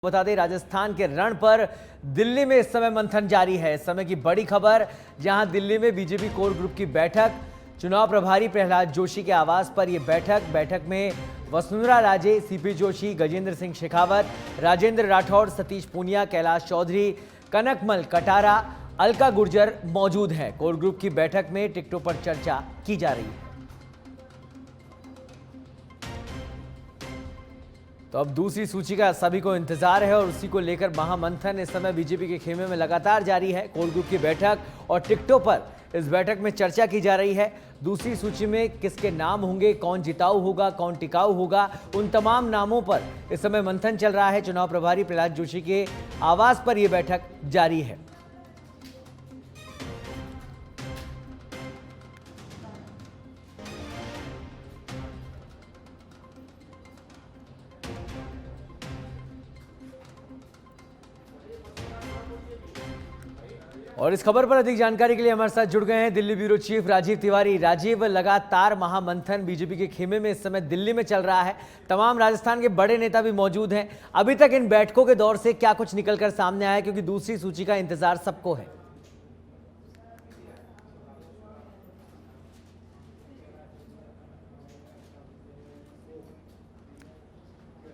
बता दें राजस्थान के रण पर दिल्ली में इस समय मंथन जारी है। इस समय की बड़ी खबर, जहां दिल्ली में बीजेपी कोर ग्रुप की बैठक, चुनाव प्रभारी प्रहलाद जोशी के आवास पर यह बैठक में वसुंधरा राजे, सीपी जोशी, गजेंद्र सिंह शेखावत, राजेंद्र राठौड़, सतीश पूनिया, कैलाश चौधरी, कनकमल कटारा, अलका गुर्जर मौजूद हैं। कोर ग्रुप की बैठक में टिकटों पर चर्चा की जा रही है। तो अब दूसरी सूची का सभी को इंतजार है और उसी को लेकर महामंथन इस समय बीजेपी के खेमे में लगातार जारी है। कोर ग्रुप की बैठक और टिकटों पर इस बैठक में चर्चा की जा रही है। दूसरी सूची में किसके नाम होंगे, कौन जिताऊ होगा, कौन टिकाऊ होगा, उन तमाम नामों पर इस समय मंथन चल रहा है। चुनाव प्रभारी प्रहलाद जोशी के आवास पर यह बैठक जारी है। और इस खबर पर अधिक जानकारी के लिए हमारे साथ जुड़ गए हैं दिल्ली ब्यूरो चीफ राजीव तिवारी। राजीव, लगातार महामंथन बीजेपी के खेमे में इस समय दिल्ली में चल रहा है। तमाम राजस्थान के बड़े नेता भी मौजूद हैं। अभी तक इन बैठकों के दौर से क्या कुछ निकलकर सामने आया, क्योंकि दूसरी सूची का इंतजार सबको है?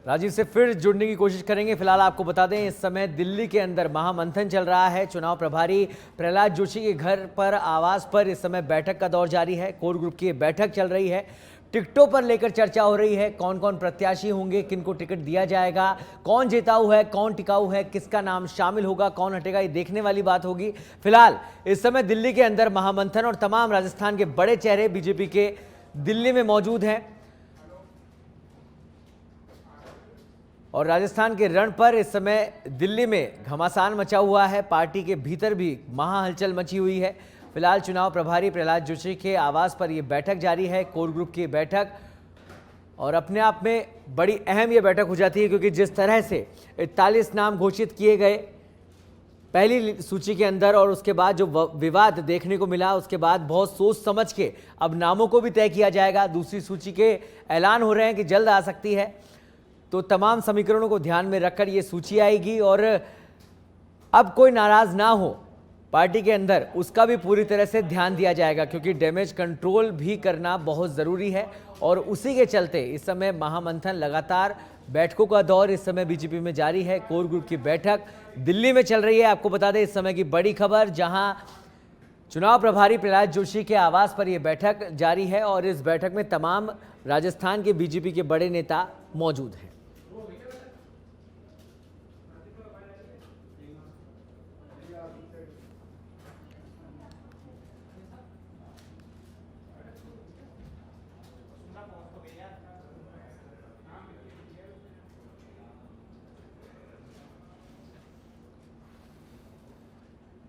राजीव से फिर जुड़ने की कोशिश करेंगे। फिलहाल आपको बता दें इस समय दिल्ली के अंदर महामंथन चल रहा है। चुनाव प्रभारी प्रहलाद जोशी के घर पर, आवास पर इस समय बैठक का दौर जारी है। कोर ग्रुप की बैठक चल रही है। टिकटों पर लेकर चर्चा हो रही है। कौन कौन प्रत्याशी होंगे, किनको टिकट दिया जाएगा, कौन जिताऊ है, कौन टिकाऊ है, किसका नाम शामिल होगा, कौन हटेगा, ये देखने वाली बात होगी। फिलहाल इस समय दिल्ली के अंदर महामंथन और तमाम राजस्थान के बड़े चेहरे बीजेपी के दिल्ली में मौजूद हैं। और राजस्थान के रण पर इस समय दिल्ली में घमासान मचा हुआ है। पार्टी के भीतर भी महा हलचल मची हुई है। फिलहाल चुनाव प्रभारी प्रहलाद जोशी के आवास पर यह बैठक जारी है, कोर ग्रुप की बैठक। और अपने आप में बड़ी अहम यह बैठक हो जाती है, क्योंकि जिस तरह से 41 नाम घोषित किए गए पहली सूची के अंदर और उसके बाद जो विवाद देखने को मिला, उसके बाद बहुत सोच समझ के अब नामों को भी तय किया जाएगा। दूसरी सूची के ऐलान हो रहे हैं कि जल्द आ सकती है, तो तमाम समीकरणों को ध्यान में रखकर ये सूची आएगी। और अब कोई नाराज ना हो पार्टी के अंदर, उसका भी पूरी तरह से ध्यान दिया जाएगा, क्योंकि डैमेज कंट्रोल भी करना बहुत ज़रूरी है। और उसी के चलते इस समय महामंथन, लगातार बैठकों का दौर इस समय बीजेपी में जारी है। कोर ग्रुप की बैठक दिल्ली में चल रही है। आपको बता दें इस समय की बड़ी खबर, जहां चुनाव प्रभारी प्रहलाद जोशी के आवास पर यह बैठक जारी है और इस बैठक में तमाम राजस्थान के बीजेपी के बड़े नेता मौजूद हैं।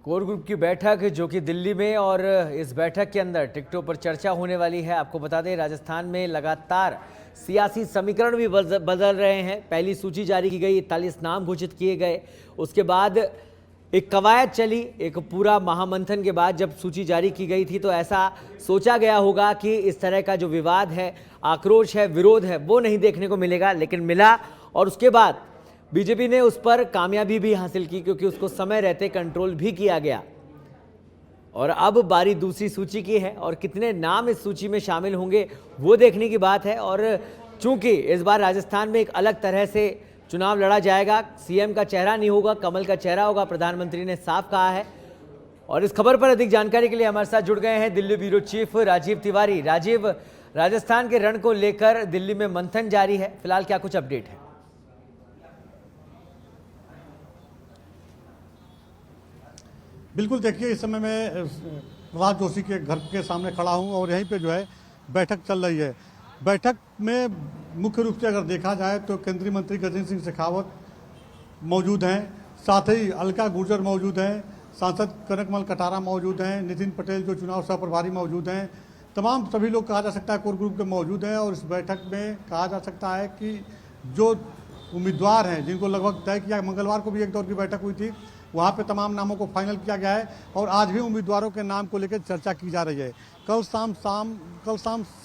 कोर ग्रुप की बैठक जो कि दिल्ली में, और इस बैठक के अंदर टिकटों पर चर्चा होने वाली है। आपको बता दें राजस्थान में लगातार सियासी समीकरण भी बदल रहे हैं। पहली सूची जारी की गई, 41 नाम घोषित किए गए। उसके बाद एक कवायद चली, एक पूरा महामंथन के बाद जब सूची जारी की गई थी, तो ऐसा सोचा गया होगा कि इस तरह का जो विवाद है, आक्रोश है, विरोध है, वो नहीं देखने को मिलेगा, लेकिन मिला। और उसके बाद बीजेपी ने उस पर कामयाबी भी हासिल की, क्योंकि उसको समय रहते कंट्रोल भी किया गया। और अब बारी दूसरी सूची की है, और कितने नाम इस सूची में शामिल होंगे वो देखने की बात है। और चूंकि इस बार राजस्थान में एक अलग तरह से चुनाव लड़ा जाएगा, सीएम का चेहरा नहीं होगा, कमल का चेहरा होगा, प्रधानमंत्री ने साफ कहा है। और इस खबर पर अधिक जानकारी के लिए हमारे साथ जुड़ गए हैं दिल्ली ब्यूरो चीफ राजीव तिवारी। राजीव, राजस्थान के रण को लेकर दिल्ली में मंथन जारी है, फिलहाल क्या कुछ अपडेट है? बिल्कुल, देखिए इस समय मैं प्रहलाद जोशी के घर के सामने खड़ा हूं और यहीं पे जो है बैठक चल रही है। बैठक में मुख्य रूप से अगर देखा जाए तो केंद्रीय मंत्री गजेंद्र सिंह शेखावत मौजूद हैं, साथ ही अलका गुर्जर मौजूद हैं, सांसद कनकमल कटारा मौजूद हैं, नितिन पटेल जो चुनाव सह प्रभारी मौजूद हैं। तमाम सभी लोग कहा जा सकता है कोर ग्रुप के मौजूद हैं। और इस बैठक में कहा जा सकता है कि जो उम्मीदवार हैं जिनको लगभग तय किया, मंगलवार को भी एक दौर की बैठक हुई थी, वहाँ पे तमाम नामों को फाइनल किया गया है और आज भी उम्मीदवारों के नाम को लेकर चर्चा की जा रही है। कल शाम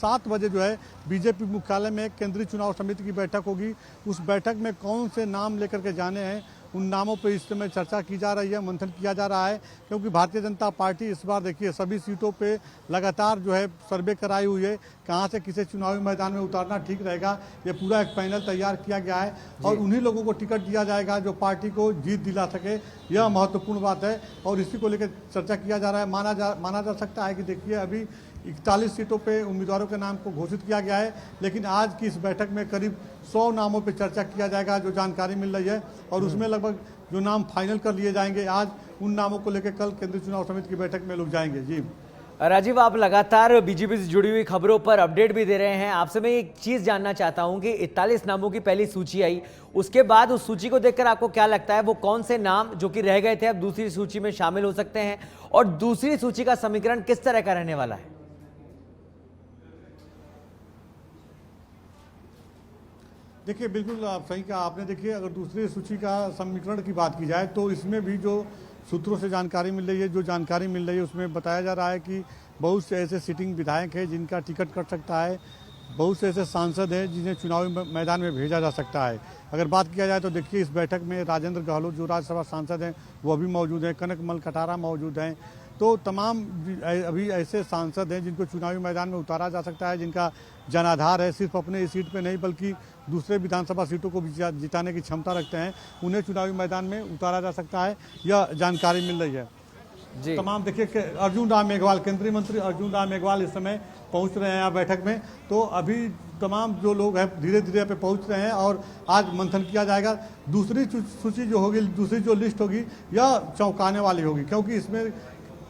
7 बजे जो है बीजेपी मुख्यालय में केंद्रीय चुनाव समिति की बैठक होगी। उस बैठक में कौन से नाम लेकर के जाने हैं, उन नामों पर इस समय चर्चा की जा रही है, मंथन किया जा रहा है, क्योंकि भारतीय जनता पार्टी इस बार देखिए सभी सीटों पे लगातार जो है सर्वे कराई हुई है, कहाँ से किसे चुनावी मैदान में उतारना ठीक रहेगा, ये पूरा एक पैनल तैयार किया गया है और उन्हीं लोगों को टिकट दिया जाएगा जो पार्टी को जीत दिला सके। यह महत्वपूर्ण बात है और इसी को लेकर चर्चा किया जा रहा है। माना जा सकता है कि देखिए अभी 41 सीटों पे उम्मीदवारों के नाम को घोषित किया गया है, लेकिन आज की इस बैठक में करीब 100 नामों पे चर्चा किया जाएगा, जो जानकारी मिल रही है, और उसमें लगभग जो नाम फाइनल कर लिए जाएंगे आज, उन नामों को लेकर कल केंद्रीय चुनाव समिति की बैठक में लोग जाएंगे। जी राजीव, आप लगातार बीजेपी से जुड़ी हुई खबरों पर अपडेट भी दे रहे हैं। आपसे मैं एक चीज जानना चाहता हूं कि 41 नामों की पहली सूची आई, उसके बाद उस सूची को देखकर आपको क्या लगता है, वो कौन से नाम जो कि रह गए थे अब दूसरी सूची में शामिल हो सकते हैं, और दूसरी सूची का समीकरण किस तरह का रहने वाला है? देखिए बिल्कुल आप सही कहा आपने। देखिए अगर दूसरी सूची का समीकरण की बात की जाए तो इसमें भी जो सूत्रों से जानकारी मिल रही है, उसमें बताया जा रहा है कि बहुत से ऐसे सिटिंग विधायक हैं जिनका टिकट कट सकता है, बहुत से ऐसे सांसद हैं जिन्हें चुनावी मैदान में भेजा जा सकता है। अगर बात किया जाए तो देखिए इस बैठक में राजेंद्र गहलोत जो राज्यसभा सांसद हैं वो भी मौजूद हैं, कनकमल कटारा मौजूद हैं। तो तमाम अभी ऐसे सांसद हैं जिनको चुनावी मैदान में उतारा जा सकता है, जिनका जनाधार है, सिर्फ अपने इस सीट पे नहीं बल्कि दूसरे विधानसभा सीटों को भी जिताने की क्षमता रखते हैं, उन्हें चुनावी मैदान में उतारा जा सकता है, यह जानकारी मिल रही है। जी तमाम देखिए अर्जुन राम मेघवाल, केंद्रीय मंत्री अर्जुन राम मेघवाल इस समय पहुंच रहे हैं यहाँ बैठक में। तो अभी तमाम जो लोग हैं धीरे धीरे यहाँ पे पहुंच रहे हैं और आज मंथन किया जाएगा। दूसरी सूची जो होगी, दूसरी जो लिस्ट होगी, यह चौंकाने वाली होगी, क्योंकि इसमें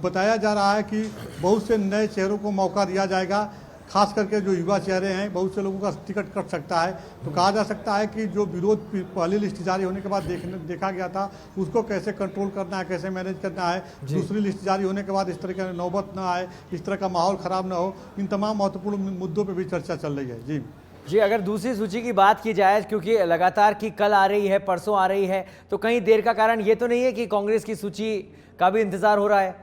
बताया जा रहा है कि बहुत से नए चेहरों को मौका दिया जाएगा, खास करके जो युवा चेहरे हैं, बहुत से लोगों का टिकट कट सकता है। तो कहा जा सकता है कि जो विरोध पहली लिस्ट जारी होने के बाद देखा गया था, उसको कैसे कंट्रोल करना है, कैसे मैनेज करना है, दूसरी लिस्ट जारी होने के बाद इस तरह की नौबत ना आए, इस तरह का माहौल खराब ना हो, इन तमाम महत्वपूर्ण मुद्दों पर भी चर्चा चल रही है। जी अगर दूसरी सूची की बात की जाए, क्योंकि लगातार की कल आ रही है, परसों आ रही है, तो कहीं देर का कारण ये तो नहीं है कि कांग्रेस की सूची का भी इंतजार हो रहा है?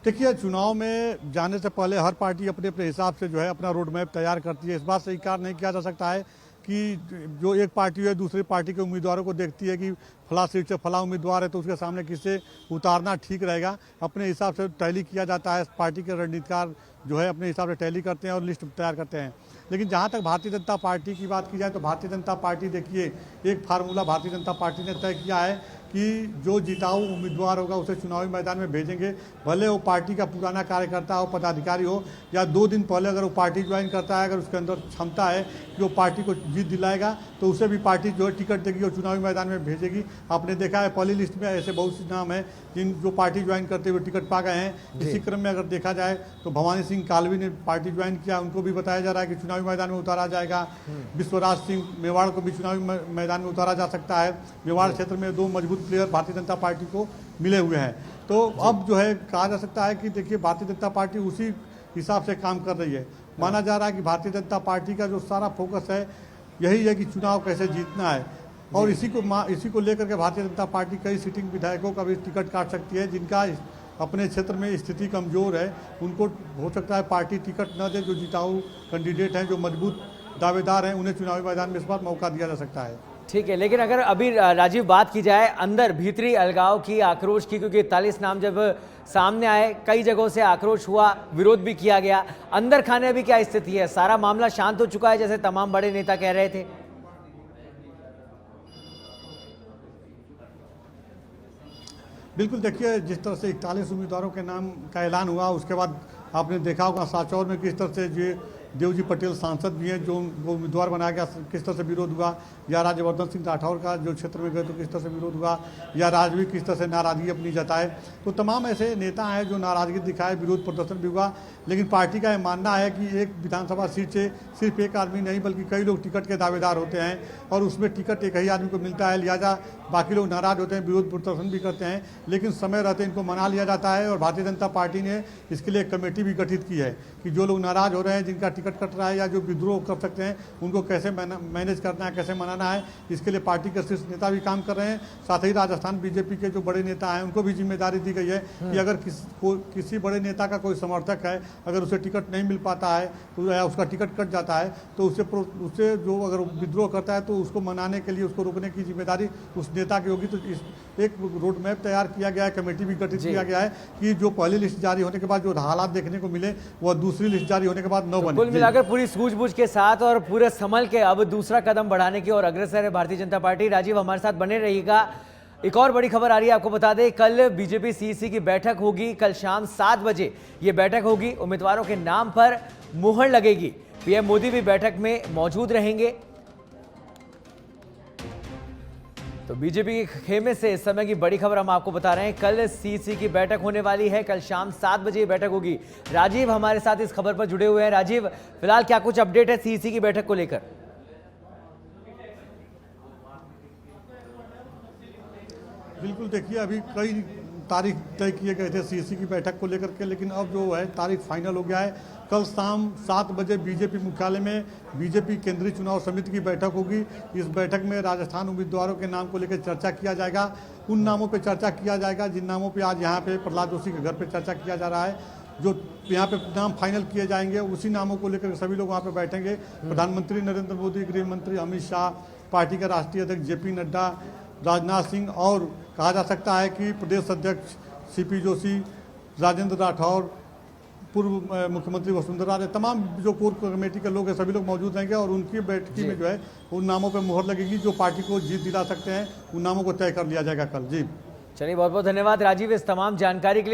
देखिए चुनाव में जाने से पहले हर पार्टी अपने अपने हिसाब से जो है अपना रोड मैप तैयार करती है। इस बात से इनकार नहीं किया जा सकता है कि जो एक पार्टी है दूसरी पार्टी के उम्मीदवारों को देखती है कि फला सीट से फला उम्मीदवार है तो उसके सामने किसे उतारना ठीक रहेगा, अपने हिसाब से टैली किया जाता है। पार्टी के रणनीतिकार जो है अपने हिसाब से टैली करते हैं और लिस्ट तैयार करते हैं। लेकिन जहाँ तक भारतीय जनता पार्टी की बात की जाए तो भारतीय जनता पार्टी देखिए एक फार्मूला भारतीय जनता पार्टी ने तय किया है कि जो जिताऊ उम्मीदवार होगा उसे चुनावी मैदान में भेजेंगे, भले वो पार्टी का पुराना कार्यकर्ता हो, पदाधिकारी हो, या 2 दिन पहले अगर वो पार्टी ज्वाइन करता है, अगर उसके अंदर क्षमता है कि वो पार्टी को जीत दिलाएगा तो उसे भी पार्टी जो है टिकट देगी और चुनावी मैदान में भेजेगी। आपने देखा है पहली लिस्ट में ऐसे बहुत से नाम हैं जो पार्टी ज्वाइन करते हुए टिकट पा गए हैं। इसी क्रम में अगर देखा जाए तो भवानी सिंह कालवी ने पार्टी ज्वाइन किया, उनको भी बताया जा रहा है कि चुनावी मैदान में उतारा जाएगा। विश्वराज सिंह मेवाड़ को भी चुनावी मैदान में उतारा जा सकता है। मेवाड़ क्षेत्र में 2 मजबूत प्लेयर भारतीय जनता पार्टी को मिले हुए हैं। तो अब जो है कहा जा सकता है कि देखिए भारतीय जनता पार्टी उसी हिसाब से काम कर रही है। माना जा रहा है कि भारतीय जनता पार्टी का जो सारा फोकस है यही है कि चुनाव कैसे जीतना है, और इसी को लेकर के भारतीय जनता पार्टी कई सिटिंग विधायकों का भी टिकट काट सकती है। जिनका अपने क्षेत्र में स्थिति कमजोर है उनको हो सकता है पार्टी टिकट न दे, जो जिताऊ कैंडिडेट हैं, जो मजबूत दावेदार हैं, उन्हें चुनावी मैदान में इस बार मौका दिया जा सकता है। ठीक है, लेकिन अगर अभी राजीव बात की जाए अंदर भीतरी अलगाव की, आक्रोश की, क्योंकि 41 नाम जब सामने आए कई जगहों से आक्रोश हुआ, विरोध भी किया गया, अंदर खाने अभी क्या स्थिति है? सारा मामला शांत हो चुका है जैसे तमाम बड़े नेता कह रहे थे? बिल्कुल देखिए जिस तरह से 41 उम्मीदवारों के नाम का ऐलान हुआ उसके बाद आपने देखा होगा सांचौर में किस तरह से ये देवजी पटेल सांसद भी हैं जो उम्मीदवार बनाया गया, किस तरह से विरोध हुआ, या राज्यवर्धन सिंह राठौर का जो क्षेत्र में गए तो किस तरह से विरोध हुआ, या राजवी किस तरह से नाराजगी अपनी जताए। तो तमाम ऐसे नेता हैं जो नाराजगी दिखाए, विरोध प्रदर्शन भी हुआ। लेकिन पार्टी का यह मानना है कि एक विधानसभा सीट से सिर्फ एक आदमी नहीं बल्कि कई लोग टिकट के दावेदार होते हैं और उसमें टिकट एक ही आदमी को मिलता है, लिहाजा बाकी लोग नाराज होते हैं, विरोध प्रदर्शन भी करते हैं, लेकिन समय रहते इनको मना लिया जाता है। और भारतीय जनता पार्टी ने इसके लिए एक कमेटी भी गठित की है कि जो लोग नाराज हो रहे हैं, जिनका टिकट कट रहा है या जो विद्रोह कर सकते हैं, उनको कैसे मैनेज करना है, कैसे मनाना है, इसके लिए पार्टी के शीर्ष नेता भी काम कर रहे हैं। साथ ही राजस्थान बीजेपी के जो बड़े नेता हैं उनको भी जिम्मेदारी दी गई है कि अगर किसी बड़े नेता का कोई समर्थक है, अगर उसे टिकट नहीं मिल पाता है तो या उसका टिकट कट जाता है तो उससे जो अगर विद्रोह करता है तो उसको मनाने के लिए, उसको रोकने की जिम्मेदारी उस नेता की होगी। तो इस एक रोड मैप तैयार किया गया है, कमेटी भी गठित किया गया है कि जो पहली लिस्ट जारी होने के बाद जो हालात देखने को मिले वह दूसरी लिस्ट जारी होने के बाद न बने। कुल मिलाकर पूरी सूझबूझ के साथ और पूरे संभल के अब दूसरा कदम बढ़ाने की ओर अग्रसर है भारतीय जनता पार्टी। राजीव, हमारे साथ बने रहिएगा। एक और बड़ी खबर आ रही है, आपको बता दें, कल बीजेपी सीईसी की बैठक होगी। कल शाम 7 बजे ये बैठक होगी। उम्मीदवारों के नाम पर मुहर लगेगी। पीएम मोदी भी बैठक में मौजूद रहेंगे। तो बीजेपी के खेमे से इस समय की बड़ी खबर हम आपको बता रहे हैं। कल सीईसी की बैठक होने वाली है। कल शाम 7 बजे ये बैठक होगी। राजीव हमारे साथ इस खबर पर जुड़े हुए हैं। राजीव, फिलहाल क्या कुछ अपडेट है सीईसी की बैठक को लेकर? बिल्कुल, देखिए अभी कई तारीख तय किए गए थे सीईसी की बैठक को लेकर के, लेकिन अब जो है तारीख फाइनल हो गया है। कल शाम 7 बजे बीजेपी मुख्यालय में बीजेपी केंद्रीय चुनाव समिति की बैठक होगी। इस बैठक में राजस्थान उम्मीदवारों के नाम को लेकर चर्चा किया जाएगा। उन नामों पर चर्चा किया जाएगा जिन नामों पर आज यहाँ पे प्रहलाद जोशी के घर पर चर्चा किया जा रहा है। जो यहाँ पे नाम फाइनल किए जाएंगे उसी नामों को लेकर सभी लोग वहाँ पे बैठेंगे। प्रधानमंत्री नरेंद्र मोदी, गृह मंत्री अमित शाह, पार्टी के राष्ट्रीय अध्यक्ष जेपी नड्डा, राजनाथ सिंह और कहा जा सकता है कि प्रदेश अध्यक्ष सीपी जोशी, राजेंद्र राठौर, पूर्व मुख्यमंत्री वसुंधरा राजे, तमाम जो कोर कमेटी के लोग हैं सभी लोग मौजूद रहेंगे। और उनकी बैठकी में जो है उन नामों पर मुहर लगेगी जो पार्टी को जीत दिला सकते हैं। उन नामों को तय कर लिया जाएगा कल। जी चलिए, बहुत बहुत धन्यवाद राजीव इस तमाम जानकारी के लिए।